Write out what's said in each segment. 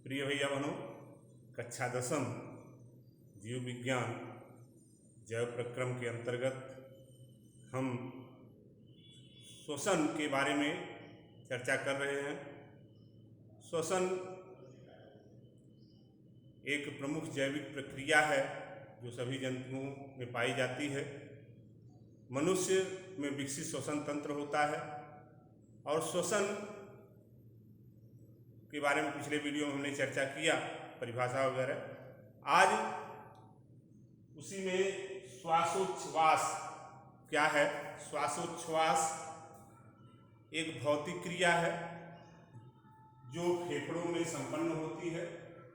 प्रिय भैया बहनों, कक्षा 10 जीव विज्ञान जैव प्रक्रम के अंतर्गत हम श्वसन के बारे में चर्चा कर रहे हैं। श्वसन एक प्रमुख जैविक प्रक्रिया है जो सभी जंतुओं में पाई जाती है। मनुष्य में विकसित श्वसन तंत्र होता है और श्वसन के बारे में पिछले वीडियो में हमने चर्चा किया, परिभाषा वगैरह। आज उसी में श्वासोच्छ्वास क्या है। श्वासोच्छ्वास एक भौतिक क्रिया है जो फेफड़ों में संपन्न होती है।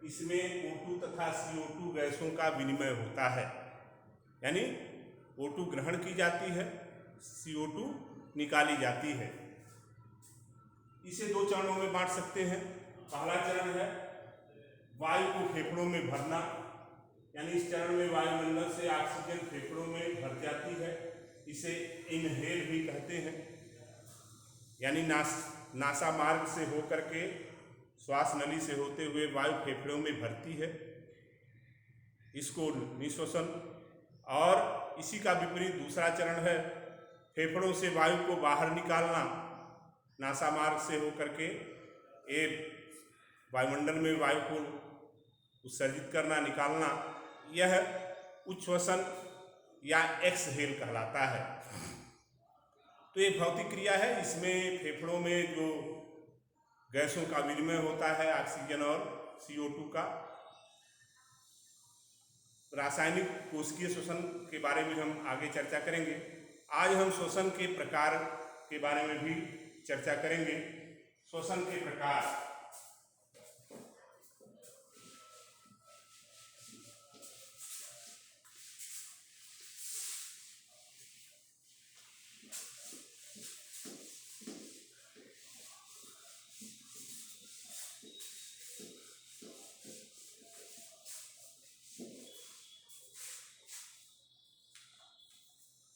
इसमें O2 तथा CO2 गैसों का विनिमय होता है, यानी O2 ग्रहण की जाती है, CO2 निकाली जाती है। इसे दो चरणों में बांट सकते हैं। पहला चरण है वायु को फेफड़ों में भरना, यानी इस चरण में वायुमंडल से ऑक्सीजन फेफड़ों में भर जाती है। इसे इनहेल भी कहते हैं, यानी नासा मार्ग से होकर के श्वास नली से होते हुए वायु फेफड़ों में भरती है, इसको निःश्वसन। और इसी का विपरीत दूसरा चरण है फेफड़ों से वायु को बाहर निकालना, नासा मार्ग से होकर के वायुमंडल में वायु को उत्सर्जित करना, निकालना। यह उच्छ्वसन या एक्सहेल कहलाता है। तो ये भौतिक क्रिया है। इसमें फेफड़ों में जो गैसों का विनिमय होता है, ऑक्सीजन और CO2 का। रासायनिक कोशिकीय श्वसन के बारे में हम आगे चर्चा करेंगे। आज हम श्वसन के प्रकार के बारे में भी चर्चा करेंगे। श्वसन के प्रकार।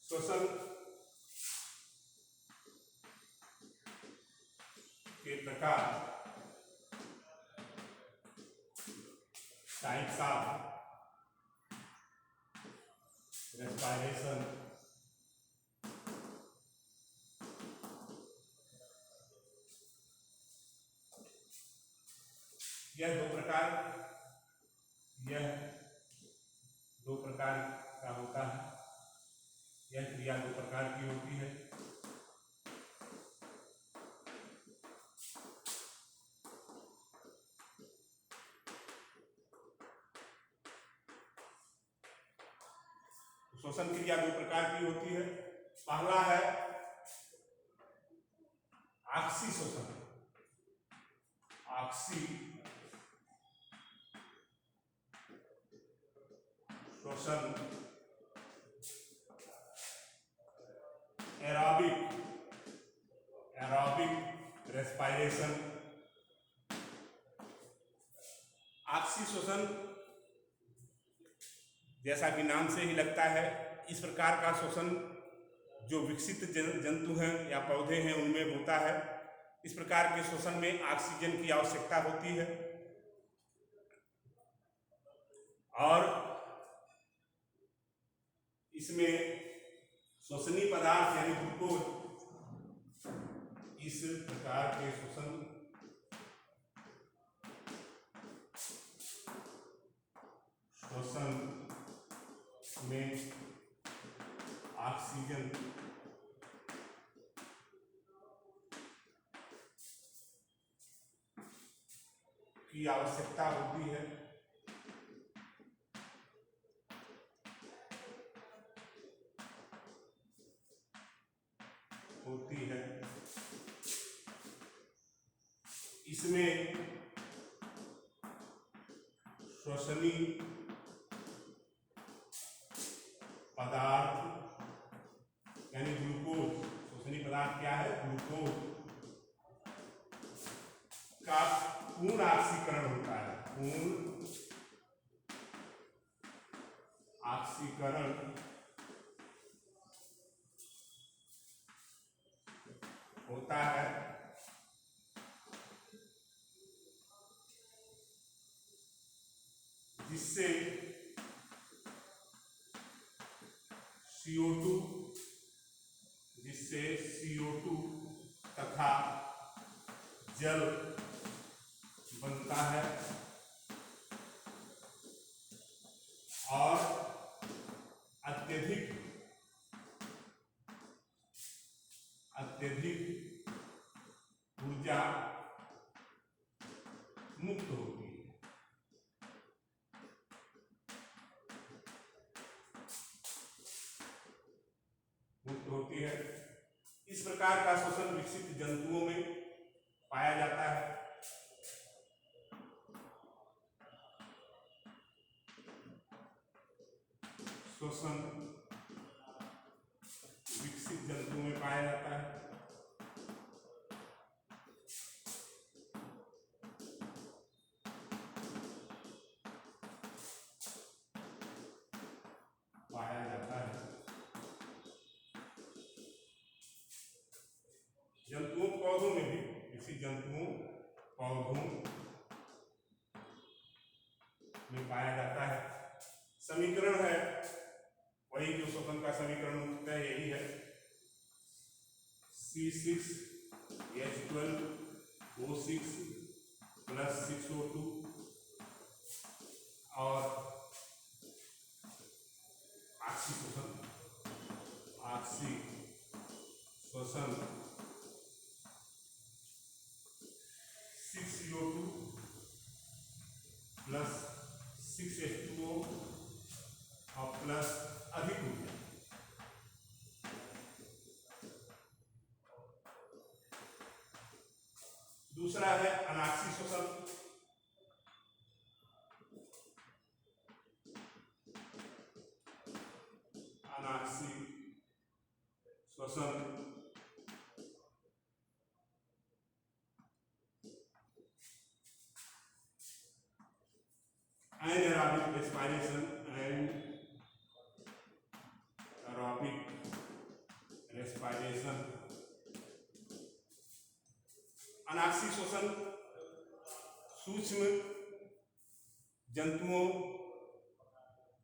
श्वसन के प्रकार, टाइप्स ऑफ रेस्पिरेशन। यह दो प्रकार का होता है। यह क्रिया दो प्रकार की होती है। श्वसन क्रिया दो प्रकार की होती है। पहला है ऑक्सी श्वसन। ऑक्सी श्वसन एरोबिक रेस्पिरेशन। ऑक्सी श्वसन जैसा कि नाम से ही लगता है, इस प्रकार का श्वसन जो विकसित जंतु हैं या पौधे हैं उनमें होता है। इस प्रकार के श्वसन में ऑक्सीजन की आवश्यकता होती है और इसमें श्वसनीय पदार्थ यानी ग्लूकोज इस प्रकार के श्वसन में ऑक्सीजन की आवश्यकता होती है। इसमें श्वसनीय पदार्थ यानी ग्लूकोज। श्वसनीय पदार्थ क्या है? ग्लूकोज का पूर्ण ऑक्सीकरण होता है। पूर्ण ऑक्सीकरण होता है CO2, जिससे CO2 तथा जल बनता है और अत्यधिक ऊर्जा मुक्त होती है। इस प्रकार का श्वसन विकसित जंतुओं में पाया जाता है। श्वसन विकसित जंतुओं में पाया जाता है। जंतुओं पौधों में भी, इसी जंतुओं पौधों में पाया जाता है। समीकरण है वही जो श्वसन का समीकरण होता है, यही है C6H12O6 + 6O2 और ऑक्सीश्वसन 6CO2 + 6H2O और प्लस अधिक ऊर्जा। दूसरा है अनाक्सीश्वसन। अनाक्सीश्वसन anaerobic respiration and aerobic respiration। अनाक्सीश्वसन सूक्ष्म जंतुओं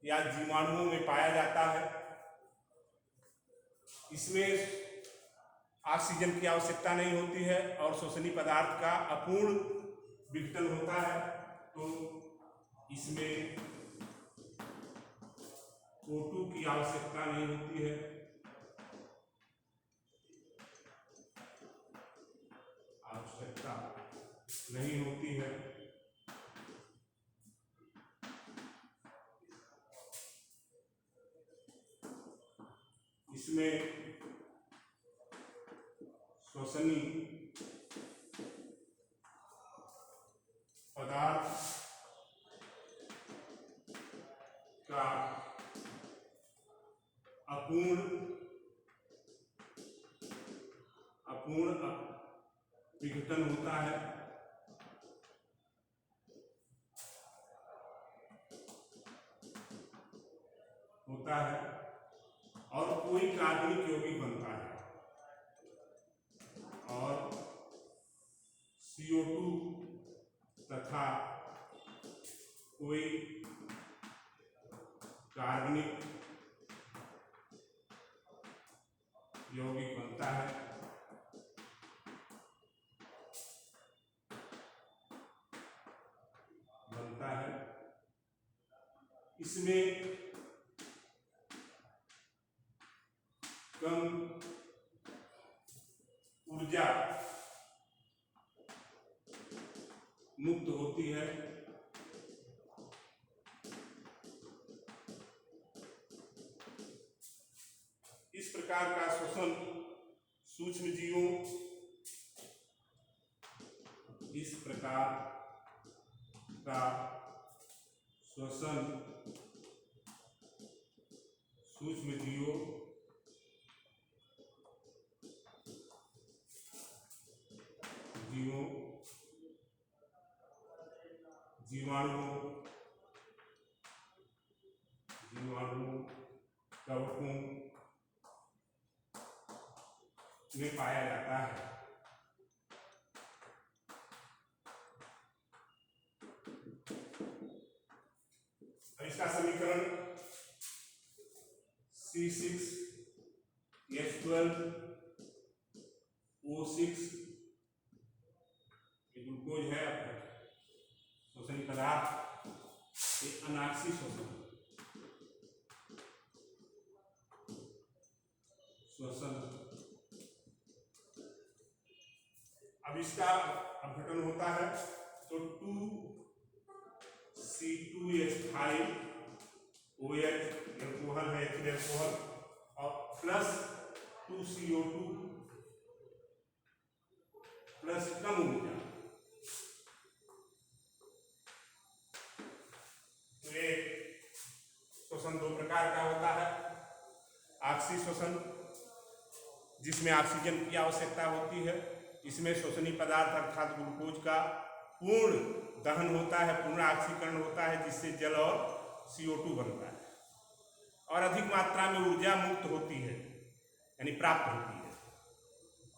या जीवाणुओं में पाया जाता है। इसमें ऑक्सीजन की आवश्यकता नहीं होती है और श्वसनीय पदार्थ का अपूर्ण विघटन होता है, तो इसमें O2 की आवश्यकता नहीं होती है। इसमें श्वसनीय पदार्थ का अपूर्ण विघटन होता है और कोई कार्बनिक यौगिक बनता है और CO2 तथा कोई कार्बनिक यौगिक बनता है। इसमें कम ऊर्जा मुक्त होती है। इस प्रकार का श्वसन सूक्ष्म जीवों जीवाणुओं कवकों में पाया जाता है। इसका समीकरण C6 H12O6 ये ग्लूकोज है आपका श्वसनी पदार्थ, ये अनाक्सी श्वसन अब इसका अपघटन होता है तो 2C2H5OH एल्कोहल है, एथिल एल्कोहल, और प्लस 2CO2 प्लस कम ऊर्जा। तो ये श्वसन दो प्रकार का होता है। ऑक्सी श्वसन जिसमें ऑक्सीजन की आवश्यकता होती है, इसमें श्वसनीय पदार्थ अर्थात ग्लूकोज का पूर्ण दहन होता है, पूर्ण ऑक्सीकरण होता है, जिससे जल और CO2 बनता है और अधिक मात्रा में ऊर्जा मुक्त होती है यानी प्राप्त होती है।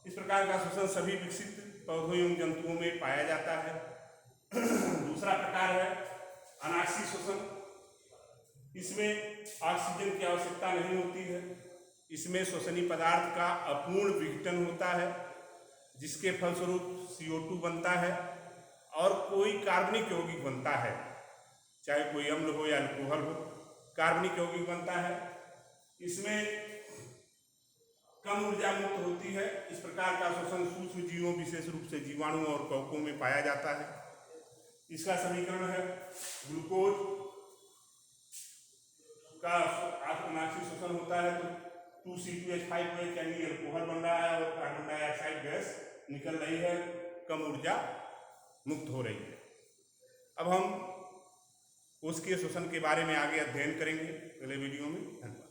इस प्रकार का श्वसन सभी विकसित पौधों एवं जंतुओं में पाया जाता है। दूसरा प्रकार है अनाक्सी श्वसन। इसमें ऑक्सीजन की आवश्यकता नहीं होती है, इसमें श्वसनीय पदार्थ का अपूर्ण विघटन होता है, जिसके फलस्वरूप CO2 बनता है और कोई कार्बनिक यौगिक बनता है, चाहे कोई अम्ल हो या अल्कोहल हो, कार्बनिक यौगिक बनता है। इसमें कम ऊर्जा मुक्त होती है। इस प्रकार का श्वसन सूक्ष्म जीवों, विशेष रूप से जीवाणु और कवकों में पाया जाता है। इसका समीकरण है ग्लूकोज का अनाक्सी श्वसन होता है तो 2C2H5OH यानी अल्कोहल बन रहा है और कार्बन डाइऑक्साइड गैस निकल रही है, कम ऊर्जा मुक्त हो रही है। अब हम उसके श्वसन के बारे में आगे अध्ययन करेंगे अगले वीडियो में।